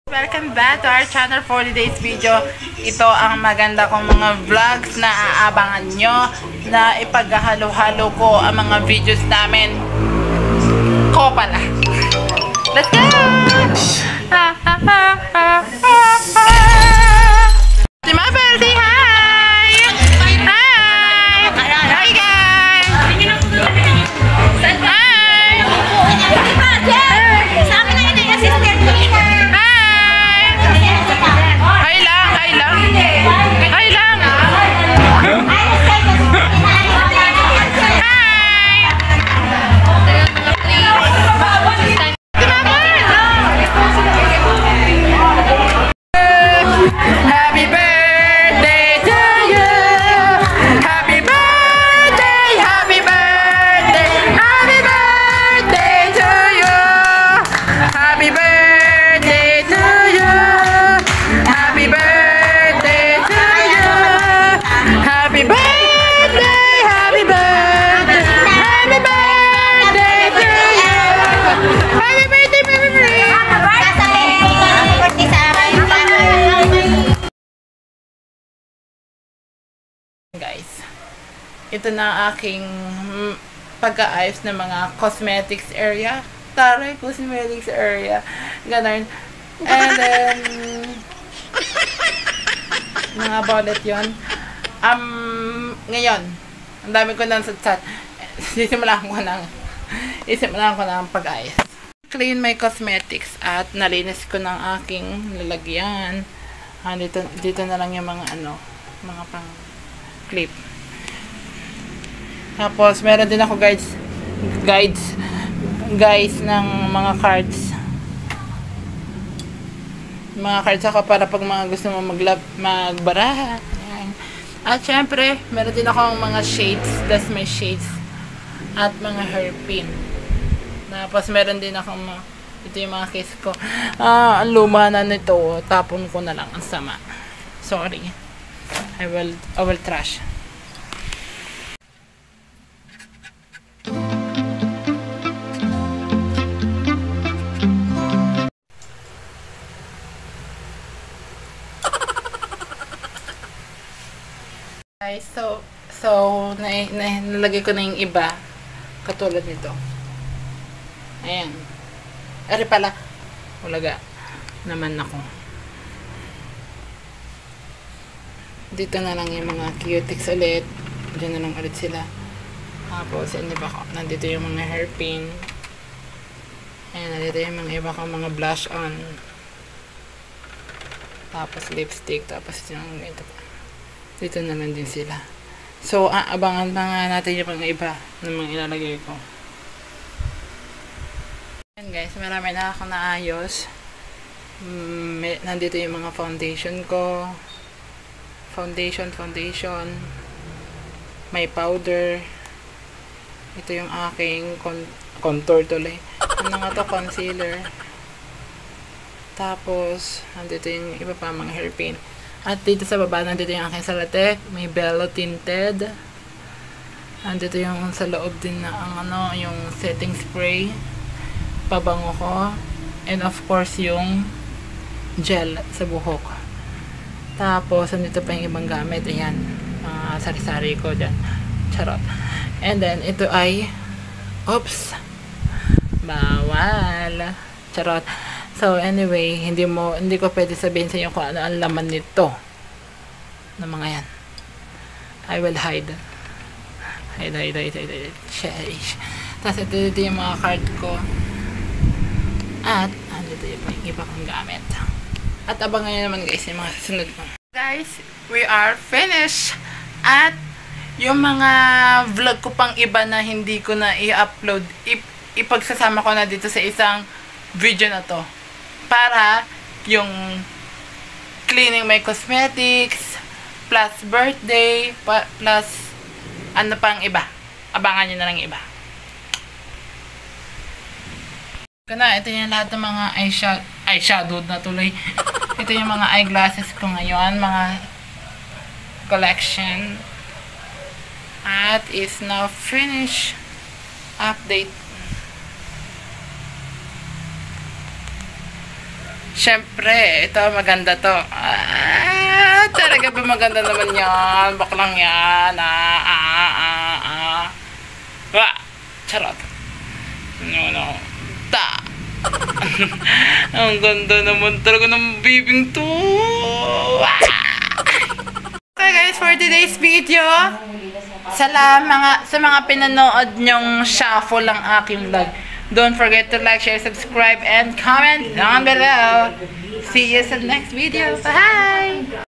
Welcome back to our channel for today's video. Ito ang maganda kong mga vlogs na aabangan nyo na ipaghahalo-halo ko ang mga videos namin ko pala. Let's go! Si Mabel, say hi! Hi! Hi guys! Hi! Sa amin na yun yung assistant ko. Guys, ito na ang aking pag-aayos ng mga cosmetics area. Taray, cosmetics area. Ganun. And then, mga bullet yun. Ngayon, ang dami ko nang satsat. Isimulan ko ng pag-aayos. Clean my cosmetics at nalinis ko ng aking lalagyan. Dito na lang yung mga mga pang clip. Tapos, meron din ako guys ng mga cards. Mga cards ako para pag mga gusto mo magbara. Ayan. At syempre, meron din ako mga shades. That's my shades. At mga hairpin. Tapos, meron din ako ito yung mga case ko. Ang luma na nito. Tapon ko na lang. Ang sama. Sorry. I will trash. Guys, so nalagay ko na yung iba katulad nito. Ayan. Ari pala. Ulaga naman ako. Dito na lang yung mga cutics ulit. Diyan na lang ulit sila. Tapos, nandito yung mga hairpin. Ayan, nandito yung mga iba kong mga blush on. Tapos, lipstick. Tapos, yung ito pa. Dito na lang din sila. So, abangan na nga natin yung mga iba na mga ilalagay ko. Ayan guys, marami na ako naayos. Nandito yung mga foundation ko. Foundation, may powder. Ito yung aking contour tuloy. Ano nga to? Concealer. Tapos, nandito yung iba pa mga hairpin. At dito sa baba, nandito yung aking Salatek. May Bello Tinted. Nandito yung sa loob din na yung setting spray. Pabango ko. And of course, yung gel sa buhok. Tapos, nandito pa yung ibang gamit. Ayan. Sari-sari ko dyan. Charot. And then, ito ay oops. Bawal. Charot. So, anyway, hindi ko pwede sabihin sa inyo kung ano ang laman nito. Na mga yan. I will hide. Hide. Cherish. Tapos, ito yung mga card ko. At, nandito yung iba kong gamit. At abangan nyo naman guys yung mga susunod mo. Guys, we are finished. At yung mga vlog ko pang iba na hindi ko na i-upload, ipagsasama ko na dito sa isang video na to. Para yung cleaning my cosmetics, plus birthday, plus ano pang iba. Abangan nyo na lang iba. Ito yung lahat ng mga eyeshadow na tuloy. Ito yung mga eyeglasses ko ngayon, mga collection. At is now finished. Update. Siyempre, ito maganda to. Talaga ba maganda naman yan? Baklang yan. Charot. No. Ang ganda naman talaga ng bibing to. Okay guys, for today's video, sa mga pinanood nyong shuffle ng aking vlog, don't forget to like, share, subscribe, and comment down below. See you sa next video. Bye!